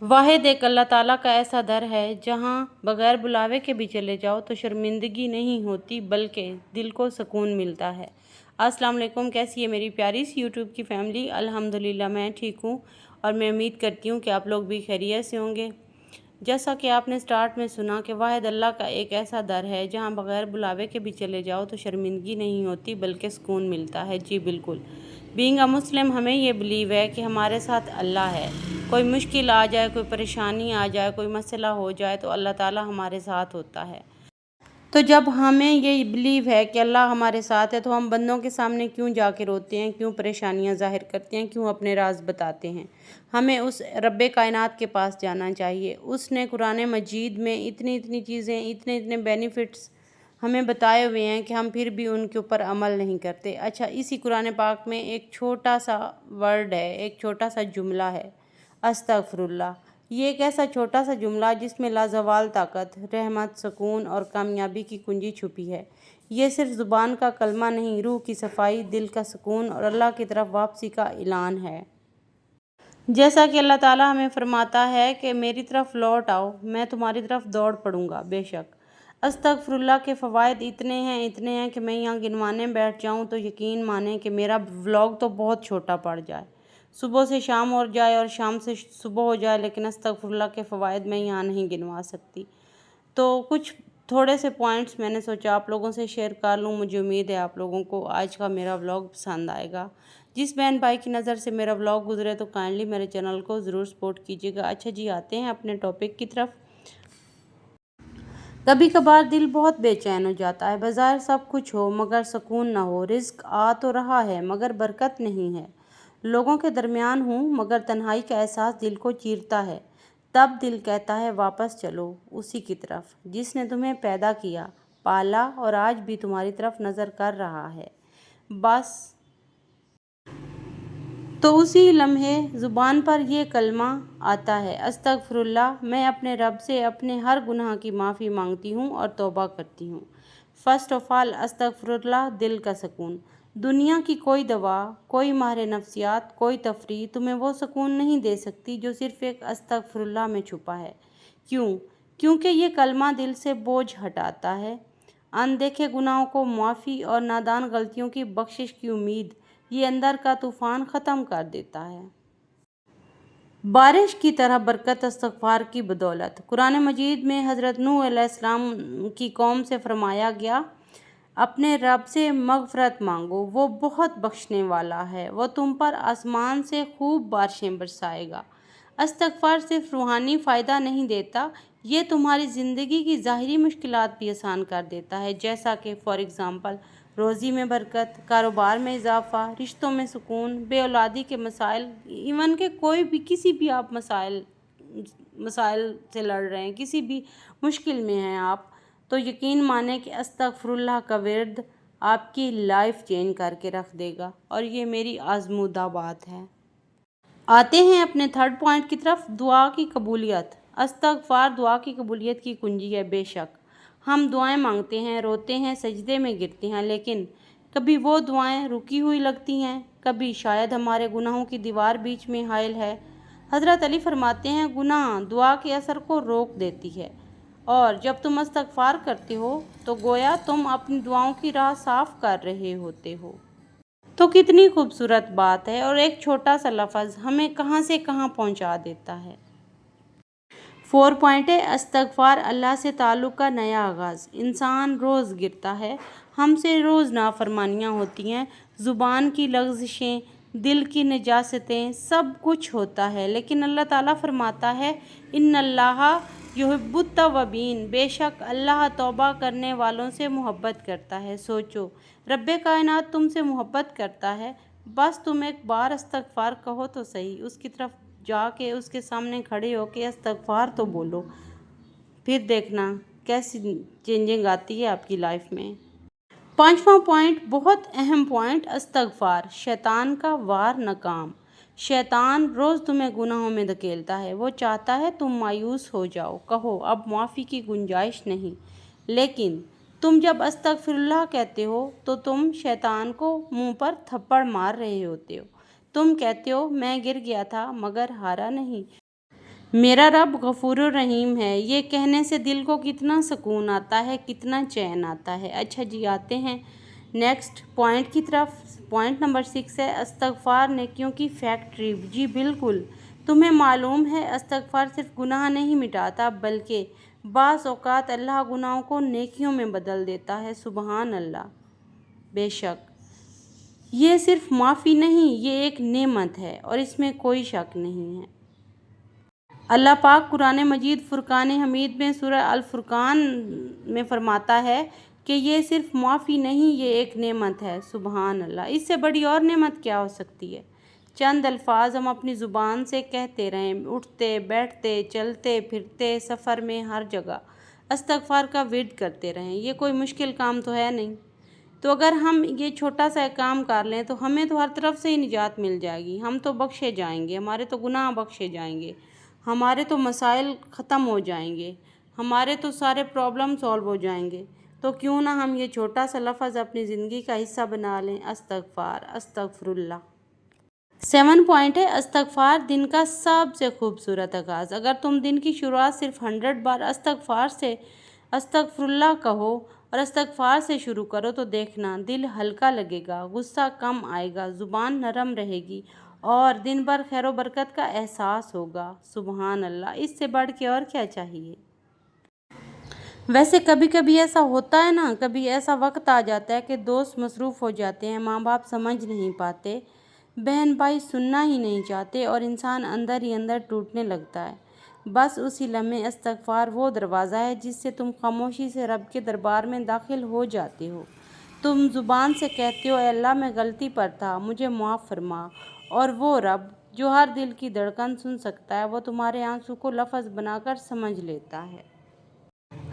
واحد ایک اللہ تعالیٰ کا ایسا در ہے جہاں بغیر بلاوے کے بھی چلے جاؤ تو شرمندگی نہیں ہوتی بلکہ دل کو سکون ملتا ہے۔ السلام علیکم، کیسی ہے میری پیاری سی یوٹیوب کی فیملی؟ الحمدللہ میں ٹھیک ہوں اور میں امید کرتی ہوں کہ آپ لوگ بھی خیریت سے ہوں گے۔ جیسا کہ آپ نے سٹارٹ میں سنا کہ واحد اللہ کا ایک ایسا در ہے جہاں بغیر بلاوے کے بھی چلے جاؤ تو شرمندگی نہیں ہوتی بلکہ سکون ملتا ہے۔ جی بالکل، بینگ اے مسلم ہمیں یہ بلیو ہے کہ ہمارے ساتھ اللہ ہے۔ کوئی مشکل آ جائے، کوئی پریشانی آ جائے، کوئی مسئلہ ہو جائے تو اللہ تعالیٰ ہمارے ساتھ ہوتا ہے۔ تو جب ہمیں یہ بلیو ہے کہ اللہ ہمارے ساتھ ہے تو ہم بندوں کے سامنے کیوں جا کے روتے ہیں، کیوں پریشانیاں ظاہر کرتے ہیں، کیوں اپنے راز بتاتے ہیں؟ ہمیں اس رب کائنات کے پاس جانا چاہیے۔ اس نے قرآن مجید میں اتنی چیزیں، اتنے بینیفٹس ہمیں بتائے ہوئے ہیں کہ ہم پھر بھی ان کے اوپر عمل نہیں کرتے۔ اچھا، اسی قرآن پاک میں ایک چھوٹا سا ورڈ ہے، ایک چھوٹا سا جملہ ہے، استغفر اللہ۔ یہ ایک ایسا چھوٹا سا جملہ جس میں لازوال طاقت، رحمت، سکون اور کامیابی کی کنجی چھپی ہے۔ یہ صرف زبان کا کلمہ نہیں، روح کی صفائی، دل کا سکون اور اللہ کی طرف واپسی کا اعلان ہے۔ جیسا کہ اللہ تعالیٰ ہمیں فرماتا ہے کہ میری طرف لوٹ آؤ، میں تمہاری طرف دوڑ پڑوں گا۔ بے شک استغفر اللہ کے فوائد اتنے ہیں کہ میں یہاں گنوانے بیٹھ جاؤں تو یقین مانیں کہ میرا ولاگ تو بہت چھوٹا پڑ جائے، صبح سے شام ہو جائے اور شام سے صبح ہو جائے، لیکن استغفر اللہ کے فوائد میں یہاں نہیں گنوا سکتی۔ تو کچھ تھوڑے سے پوائنٹس میں نے سوچا آپ لوگوں سے شیئر کر لوں۔ مجھے امید ہے آپ لوگوں کو آج کا میرا ولاگ پسند آئے گا۔ جس بہن بھائی کی نظر سے میرا ولاگ گزرے تو کائنڈلی میرے چینل کو ضرور سپورٹ کیجیے گا۔ اچھا جی، آتے ہیں اپنے ٹاپک کی طرف۔ کبھی کبھار دل بہت بے چین ہو جاتا ہے، بظاہر سب کچھ ہو مگر سکون نہ ہو، رزق آ تو رہا ہے مگر برکت نہیں ہے، لوگوں کے درمیان ہوں مگر تنہائی کا احساس دل کو چیرتا ہے۔ تب دل کہتا ہے واپس چلو اسی کی طرف جس نے تمہیں پیدا کیا، پالا اور آج بھی تمہاری طرف نظر کر رہا ہے۔ بس تو اسی لمحے زبان پر یہ کلمہ آتا ہے، استغفر اللہ۔ میں اپنے رب سے اپنے ہر گناہ کی معافی مانگتی ہوں اور توبہ کرتی ہوں۔ فرسٹ آف آل استغفر اللہ، دل کا سکون۔ دنیا کی کوئی دوا، کوئی ماہر نفسیات، کوئی تفریح تمہیں وہ سکون نہیں دے سکتی جو صرف ایک استغفر اللہ میں چھپا ہے۔ کیوں؟ کیونکہ یہ کلمہ دل سے بوجھ ہٹاتا ہے، اندیکھے گناہوں کو معافی اور نادان غلطیوں کی بخشش کی امید۔ یہ اندر کا طوفان ختم کر دیتا ہے، بارش کی طرح برکت استغفار کی بدولت۔ قرآن مجید میں حضرت نوح علیہ السلام کی قوم سے فرمایا گیا، اپنے رب سے مغفرت مانگو، وہ بہت بخشنے والا ہے، وہ تم پر آسمان سے خوب بارشیں برسائے گا۔ استغفار صرف روحانی فائدہ نہیں دیتا، یہ تمہاری زندگی کی ظاہری مشکلات بھی آسان کر دیتا ہے، جیسا کہ فار ایگزامپل روزی میں برکت، کاروبار میں اضافہ، رشتوں میں سکون، بے اولادی کے مسائل، ایون کہ کوئی بھی کسی بھی آپ مسائل سے لڑ رہے ہیں، کسی بھی مشکل میں ہیں آپ، تو یقین مانیں کہ استغفر اللہ کا ورد آپ کی لائف چینج کر کے رکھ دے گا، اور یہ میری آزمودہ بات ہے۔ آتے ہیں اپنے تھرڈ پوائنٹ کی طرف، دعا کی قبولیت۔ استغفار دعا کی قبولیت کی کنجی ہے۔ بے شک ہم دعائیں مانگتے ہیں، روتے ہیں، سجدے میں گرتے ہیں، لیکن کبھی وہ دعائیں رکی ہوئی لگتی ہیں، کبھی شاید ہمارے گناہوں کی دیوار بیچ میں حائل ہے۔ حضرت علی فرماتے ہیں، گناہ دعا کے اثر کو روک دیتی ہے، اور جب تم استغفار کرتے ہو تو گویا تم اپنی دعاؤں کی راہ صاف کر رہے ہوتے ہو۔ تو کتنی خوبصورت بات ہے، اور ایک چھوٹا سا لفظ ہمیں کہاں سے کہاں پہنچا دیتا ہے۔ 4 پوائنٹ ہے، استغفار اللہ سے تعلق کا نیا آغاز۔ انسان روز گرتا ہے، ہم سے روز نافرمانیاں ہوتی ہیں، زبان کی لغزشیں، دل کی نجاستیں، سب کچھ ہوتا ہے، لیکن اللہ تعالیٰ فرماتا ہے، ان اللہ یحب التوابین، بے شک اللہ توبہ کرنے والوں سے محبت کرتا ہے۔ سوچو، رب کائنات تم سے محبت کرتا ہے، بس تم ایک بار استغفار کہو تو صحیح، اس کی طرف جا کے اس کے سامنے کھڑے ہو کے استغفار تو بولو، پھر دیکھنا کیسی چینجنگ آتی ہے آپ کی لائف میں۔ 5واں پوائنٹ، بہت اہم پوائنٹ، استغفار شیطان کا وار ناکام۔ شیطان روز تمہیں گناہوں میں دھکیلتا ہے، وہ چاہتا ہے تم مایوس ہو جاؤ، کہو اب معافی کی گنجائش نہیں، لیکن تم جب استغفر اللہ کہتے ہو تو تم شیطان کو منہ پر تھپڑ مار رہے ہوتے ہو۔ تم کہتے ہو میں گر گیا تھا مگر ہارا نہیں، میرا رب غفور الرحیم ہے، یہ کہنے سے دل کو کتنا سکون آتا ہے، کتنا چین آتا ہے۔ اچھا جی، آتے ہیں نیکسٹ پوائنٹ کی طرف۔ پوائنٹ نمبر 6 ہے استغفار نیکیوں کی فیکٹری۔ جی بالکل، تمہیں معلوم ہے استغفار صرف گناہ نہیں مٹاتا بلکہ بعض اوقات اللہ گناہوں کو نیکیوں میں بدل دیتا ہے۔ سبحان اللہ! بے شک یہ صرف معافی نہیں، یہ ایک نعمت ہے اور اس میں کوئی شک نہیں ہے۔ اللہ پاک قرآن مجید فرقان حمید میں سورہ الفرقان میں فرماتا ہے کہ یہ صرف معافی نہیں، یہ ایک نعمت ہے۔ سبحان اللہ! اس سے بڑی اور نعمت کیا ہو سکتی ہے؟ چند الفاظ ہم اپنی زبان سے کہتے رہیں، اٹھتے بیٹھتے چلتے پھرتے سفر میں ہر جگہ استغفار کا ورد کرتے رہیں، یہ کوئی مشکل کام تو ہے نہیں۔ تو اگر ہم یہ چھوٹا سا کام کر لیں تو ہمیں تو ہر طرف سے ہی نجات مل جائے گی، ہم تو بخشے جائیں گے، ہمارے تو گناہ بخشے جائیں گے، ہمارے تو مسائل ختم ہو جائیں گے، ہمارے تو سارے پرابلم سالو ہو جائیں گے۔ تو کیوں نہ ہم یہ چھوٹا سا لفظ اپنی زندگی کا حصہ بنا لیں، استغفار، استغفر اللہ۔ 7 پوائنٹ ہے استغفار دن کا سب سے خوبصورت آغاز۔ اگر تم دن کی شروعات صرف 100 بار استغفار سے استغفر اللہ کہو اور استغفار سے شروع کرو تو دیکھنا دل ہلکا لگے گا، غصہ کم آئے گا، زبان نرم رہے گی اور دن بھر خیر و برکت کا احساس ہوگا۔ سبحان اللہ! اس سے بڑھ کے اور کیا چاہیے؟ ویسے کبھی کبھی ایسا ہوتا ہے نا، کبھی ایسا وقت آ جاتا ہے کہ دوست مصروف ہو جاتے ہیں، ماں باپ سمجھ نہیں پاتے، بہن بھائی سننا ہی نہیں چاہتے اور انسان اندر ہی اندر ٹوٹنے لگتا ہے۔ بس اسی لمحے استغفار وہ دروازہ ہے جس سے تم خاموشی سے رب کے دربار میں داخل ہو جاتے ہو۔ تم زبان سے کہتے ہو، اے اللہ میں غلطی پر تھا، مجھے معاف فرما، اور وہ رب جو ہر دل کی دھڑکن سن سکتا ہے وہ تمہارے آنسو کو لفظ بنا کر سمجھ لیتا ہے۔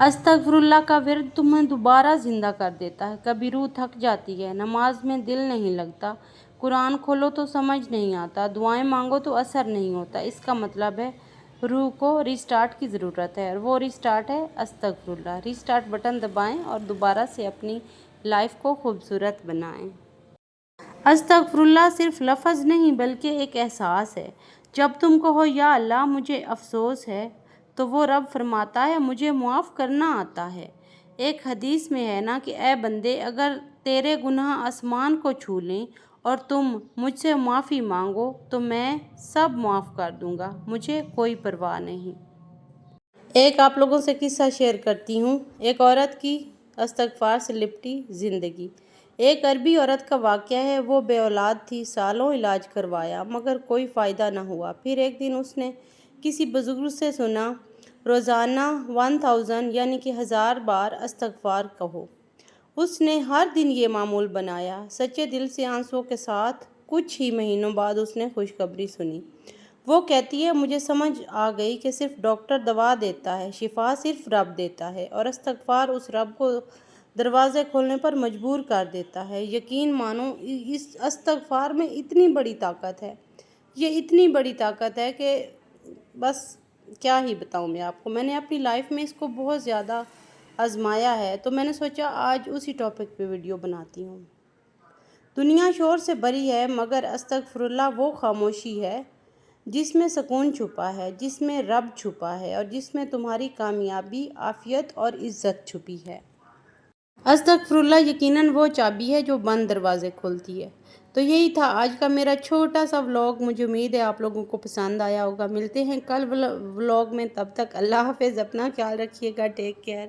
استغفر اللہ کا ورد تمہیں دوبارہ زندہ کر دیتا ہے۔ کبھی روح تھک جاتی ہے، نماز میں دل نہیں لگتا، قرآن کھولو تو سمجھ نہیں آتا، دعائیں مانگو تو اثر نہیں ہوتا، اس کا مطلب ہے روح کو ریسٹارٹ کی ضرورت ہے، اور وہ ریسٹارٹ ہے استغفر اللہ۔ ریسٹارٹ بٹن دبائیں اور دوبارہ سے اپنی لائف کو خوبصورت بنائیں۔ استغفر اللہ صرف لفظ نہیں بلکہ ایک احساس ہے۔ جب تم کہو یا اللہ مجھے افسوس ہے تو وہ رب فرماتا ہے مجھے معاف کرنا آتا ہے۔ ایک حدیث میں ہے نا کہ اے بندے، اگر تیرے گناہ آسمان کو چھو لیں اور تم مجھ سے معافی مانگو تو میں سب معاف کر دوں گا، مجھے کوئی پرواہ نہیں۔ ایک آپ لوگوں سے قصہ شیئر کرتی ہوں، ایک عورت کی استغفار سے لپٹی زندگی۔ ایک عربی عورت کا واقعہ ہے، وہ بے اولاد تھی، سالوں علاج کروایا مگر کوئی فائدہ نہ ہوا۔ پھر ایک دن اس نے کسی بزرگ سے سنا، روزانہ 1000 یعنی کہ 1000 بار استغفار کہو۔ اس نے ہر دن یہ معمول بنایا، سچے دل سے آنسوؤں کے ساتھ۔ کچھ ہی مہینوں بعد اس نے خوشخبری سنی۔ وہ کہتی ہے مجھے سمجھ آ گئی کہ صرف ڈاکٹر دوا دیتا ہے، شفا صرف رب دیتا ہے، اور استغفار اس رب کو دروازے کھولنے پر مجبور کر دیتا ہے۔ یقین مانو اس استغفار میں اتنی بڑی طاقت ہے، یہ اتنی بڑی طاقت ہے کہ بس کیا ہی بتاؤں میں آپ کو۔ میں نے اپنی لائف میں اس کو بہت زیادہ آزمایا ہے، تو میں نے سوچا آج اسی ٹاپک پہ ویڈیو بناتی ہوں۔ دنیا شور سے بھری ہے مگر استغفر اللہ وہ خاموشی ہے جس میں سکون چھپا ہے، جس میں رب چھپا ہے اور جس میں تمہاری کامیابی، عافیت اور عزت چھپی ہے۔ استغفر اللہ یقیناً وہ چابی ہے جو بند دروازے کھولتی ہے۔ تو یہی تھا آج کا میرا چھوٹا سا ولاگ، مجھے امید ہے آپ لوگوں کو پسند آیا ہوگا۔ ملتے ہیں کل ولاگ میں، تب تک اللہ حافظ، اپنا خیال رکھیے گا، ٹیک کیئر۔